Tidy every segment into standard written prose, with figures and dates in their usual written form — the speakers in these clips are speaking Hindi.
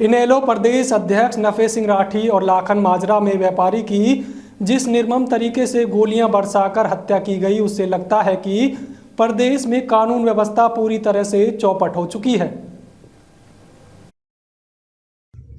इनेलो प्रदेश अध्यक्ष नफे सिंह राठी और लाखन माजरा में व्यापारी की जिस निर्मम तरीके से गोलियां बरसाकर हत्या की गई, उससे लगता है कि प्रदेश में कानून व्यवस्था पूरी तरह से चौपट हो चुकी है।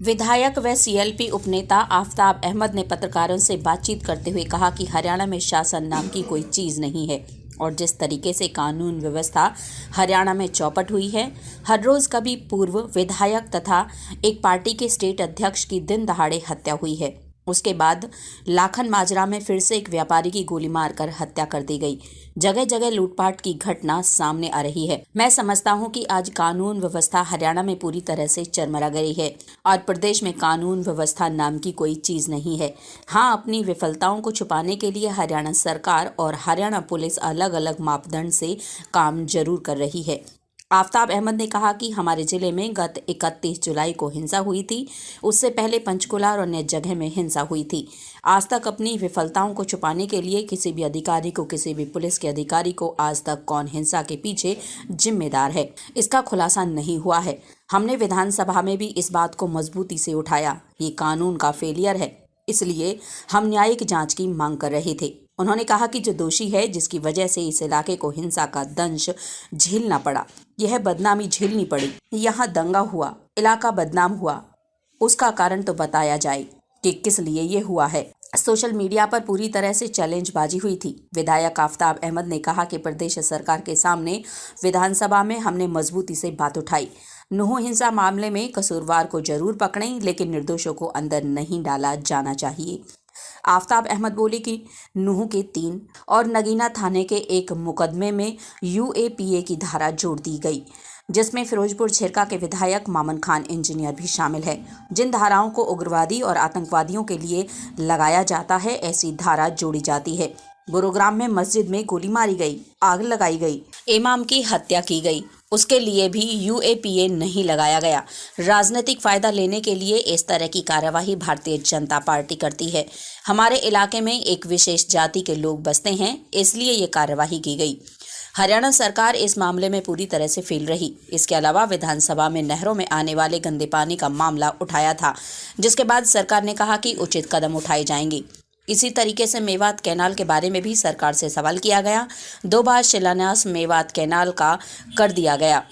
विधायक व सीएलपी उपनेता आफ्ताब अहमद ने पत्रकारों से बातचीत करते हुए कहा कि हरियाणा में शासन नाम की कोई चीज़ नहीं है और जिस तरीके से कानून व्यवस्था हरियाणा में चौपट हुई है, हर रोज़ कभी पूर्व विधायक तथा एक पार्टी के स्टेट अध्यक्ष की दिन दहाड़े हत्या हुई है। उसके बाद लाखन माजरा में फिर से एक व्यापारी की गोली मारकर हत्या कर दी गई। जगह जगह लूटपाट की घटना सामने आ रही है। मैं समझता हूं कि आज कानून व्यवस्था हरियाणा में पूरी तरह से चरमरा गई है और प्रदेश में कानून व्यवस्था नाम की कोई चीज़ नहीं है। हाँ, अपनी विफलताओं को छुपाने के लिए हरियाणा सरकार और हरियाणा पुलिस अलग अलग मापदंड से काम जरूर कर रही है। आफ्ताब अहमद ने कहा कि हमारे जिले में गत 31 जुलाई को हिंसा हुई थी। उससे पहले पंचकुला और अन्य जगह में हिंसा हुई थी। आज तक अपनी विफलताओं को छुपाने के लिए किसी भी अधिकारी को, किसी भी पुलिस के अधिकारी को आज तक कौन हिंसा के पीछे जिम्मेदार है, इसका खुलासा नहीं हुआ है। हमने विधानसभा में भी इस बात को मजबूती से उठाया। ये कानून का फेलियर है, इसलिए हम न्यायिक जांच की मांग कर रहे थे। उन्होंने कहा कि जो दोषी है, जिसकी वजह से इस इलाके को हिंसा का दंश झेलना पड़ा, यह बदनामी झेलनी पड़ी, यहाँ दंगा हुआ, इलाका बदनाम हुआ, उसका कारण तो बताया जाए कि किस लिए ये हुआ है। सोशल मीडिया पर पूरी तरह से चैलेंजबाजी हुई थी। विधायक आफ्ताब अहमद ने कहा कि प्रदेश सरकार के सामने विधानसभा में हमने मजबूती से बात उठाई। नूह हिंसा मामले में कसूरवार को जरूर पकड़ें, लेकिन निर्दोषों को अंदर नहीं डाला जाना चाहिए। आफ्ताब अहमद बोले कि नूह के 3 और नगीना थाने के एक मुकदमे में यूएपीए की धारा जोड़ दी गई, जिसमें फिरोजपुर छिरका के विधायक मामन खान इंजीनियर भी शामिल है। जिन धाराओं को उग्रवादी और आतंकवादियों के लिए लगाया जाता है, ऐसी धारा जोड़ी जाती है। गुरुग्राम में मस्जिद में गोली मारी गई, आग लगाई गई, इमाम की हत्या की गई, उसके लिए भी यूएपीए नहीं लगाया गया। राजनीतिक फायदा लेने के लिए इस तरह की कार्यवाही भारतीय जनता पार्टी करती है। हमारे इलाके में एक विशेष जाति के लोग बसते हैं, इसलिए ये कार्यवाही की गई। हरियाणा सरकार इस मामले में पूरी तरह से फेल रही। इसके अलावा विधानसभा में नहरों में आने वाले गंदे पानी का मामला उठाया था, जिसके बाद सरकार ने कहा कि उचित कदम उठाए जाएंगे। इसी तरीके से मेवात कैनाल के बारे में भी सरकार से सवाल किया गया। 2 बार शिलान्यास मेवात कैनाल का कर दिया गया,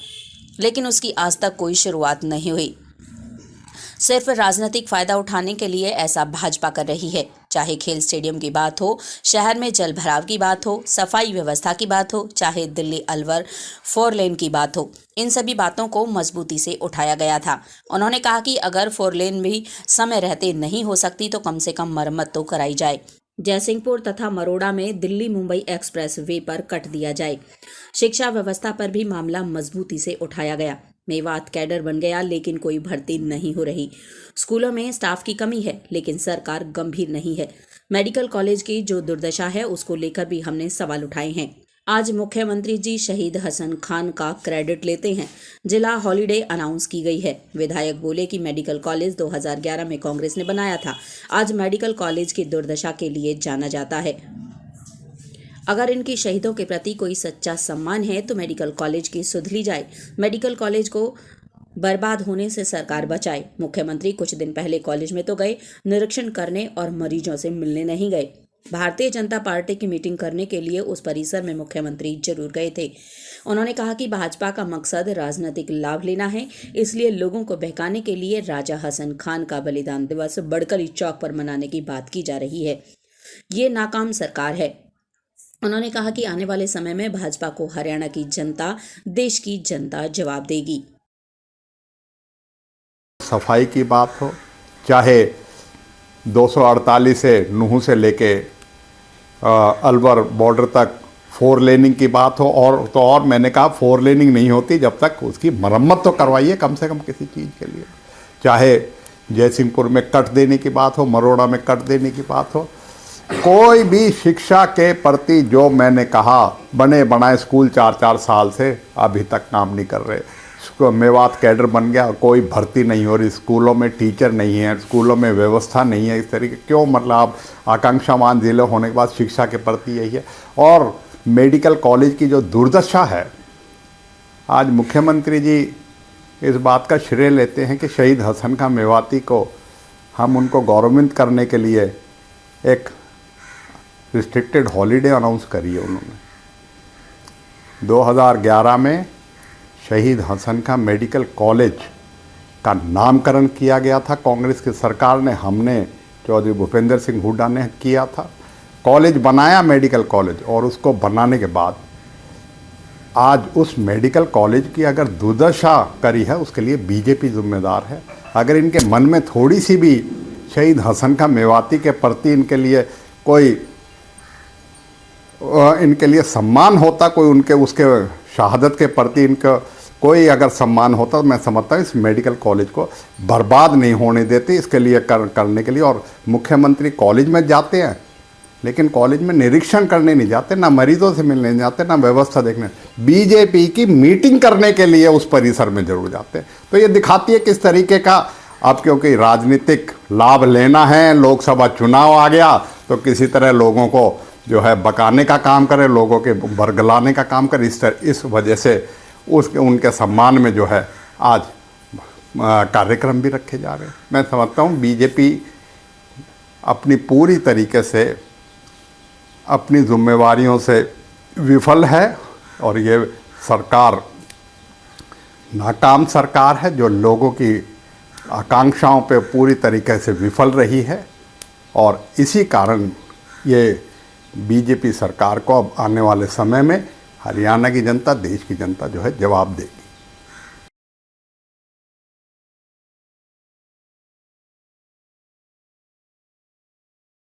लेकिन उसकी आज तक कोई शुरुआत नहीं हुई। सिर्फ राजनीतिक फायदा उठाने के लिए ऐसा भाजपा कर रही है। चाहे खेल स्टेडियम की बात हो, शहर में जल भराव की बात हो, सफाई व्यवस्था की बात हो, चाहे दिल्ली अलवर 4 लेन की बात हो, इन सभी बातों को मजबूती से उठाया गया था। उन्होंने कहा कि अगर 4 लेन भी समय रहते नहीं हो सकती तो कम से कम मरम्मत तो कराई जाए। जयसिंहपुर तथा मरोड़ा में दिल्ली मुंबई एक्सप्रेस वे पर कट दिया जाए। शिक्षा व्यवस्था पर भी मामला मजबूती से उठाया गया। मेवात कैडर बन गया, लेकिन कोई भर्ती नहीं हो रही। स्कूलों में स्टाफ की कमी है, लेकिन सरकार गंभीर नहीं है। मेडिकल कॉलेज की जो दुर्दशा है, उसको लेकर भी हमने सवाल उठाए हैं। आज मुख्यमंत्री जी शहीद हसन खान का क्रेडिट लेते हैं। जिला हॉलीडे अनाउंस की गई है। विधायक बोले कि मेडिकल कॉलेज 2011 में कांग्रेस ने बनाया था। आज मेडिकल कॉलेज की दुर्दशा के लिए जाना जाता है। अगर इनकी शहीदों के प्रति कोई सच्चा सम्मान है तो मेडिकल कॉलेज की सुध ली जाए। मेडिकल कॉलेज को बर्बाद होने से सरकार बचाए। मुख्यमंत्री कुछ दिन पहले कॉलेज में तो गए, निरीक्षण करने और मरीजों से मिलने नहीं गए। भारतीय जनता पार्टी की मीटिंग करने के लिए उस परिसर में मुख्यमंत्री जरूर गए थे। उन्होंने कहा कि भाजपा का मकसद राजनीतिक लाभ लेना है, इसलिए लोगों को बहकाने के लिए राजा हसन खान का बलिदान दिवस बड़कली चौक पर मनाने की बात की जा रही है। ये नाकाम सरकार है। उन्होंने कहा कि आने वाले समय में भाजपा को हरियाणा की जनता, देश की जनता जवाब देगी। सफाई की बात हो, चाहे 248 से नूह से लेके अलवर बॉर्डर तक 4 लेनिंग की बात हो, और मैंने कहा 4 लेनिंग नहीं होती जब तक उसकी मरम्मत तो करवाइए कम से कम किसी चीज़ के लिए। चाहे जयसिंहपुर में कट देने की बात हो, मरोड़ा में कट देने की बात हो, कोई भी शिक्षा के प्रति जो मैंने कहा, बने बनाए स्कूल 4-4 साल से अभी तक काम नहीं कर रहे। मेवात कैडर बन गया, कोई भर्ती नहीं हो रही, स्कूलों में टीचर नहीं है, स्कूलों में व्यवस्था नहीं है। इस तरीके क्यों, मतलब आकांक्षावान जिले होने के बाद शिक्षा के प्रति यही है। और मेडिकल कॉलेज की जो दुर्दशा है, आज मुख्यमंत्री जी इस बात का श्रेय लेते हैं कि शहीद हसन खां मेवाती को हम उनको गौरवान्वित करने के लिए एक रिस्ट्रिक्टेड हॉलीडे अनाउंस करी है उन्होंने। 2011 में शहीद हसन खां मेडिकल कॉलेज का नामकरण किया गया था कांग्रेस की सरकार ने, हमने चौधरी भूपेंद्र सिंह हुड्डा ने किया था। कॉलेज बनाया मेडिकल कॉलेज, और उसको बनाने के बाद आज उस मेडिकल कॉलेज की अगर दुर्दशा करी है उसके लिए बीजेपी जिम्मेदार है। अगर इनके मन में थोड़ी सी भी शहीद हसन खां मेवाती के प्रति इनके लिए सम्मान होता, कोई उनके उसके शहादत के प्रति इनका कोई अगर सम्मान होता, तो मैं समझता हूँ इस मेडिकल कॉलेज को बर्बाद नहीं होने देते। इसके लिए करने के लिए, और मुख्यमंत्री कॉलेज में जाते हैं लेकिन कॉलेज में निरीक्षण करने नहीं जाते, ना मरीजों से मिलने जाते, ना व्यवस्था देखने, बीजेपी की मीटिंग करने के लिए उस परिसर में जरूर जाते हैं। तो ये दिखाती है किस तरीके का, अब क्योंकि राजनीतिक लाभ लेना है, लोकसभा चुनाव आ गया तो किसी तरह लोगों को जो है बकाने का काम करे, लोगों के बरगलाने का काम करे। इस वजह से उनके सम्मान में जो है आज कार्यक्रम भी रखे जा रहे हैं। मैं समझता हूँ बीजेपी अपनी पूरी तरीके से अपनी जिम्मेवारियों से विफल है, और ये सरकार नाकाम सरकार है जो लोगों की आकांक्षाओं पे पूरी तरीके से विफल रही है। और इसी कारण ये बीजेपी सरकार को अब आने वाले समय में हरियाणा की जनता, देश की जनता जो है जवाब देगी।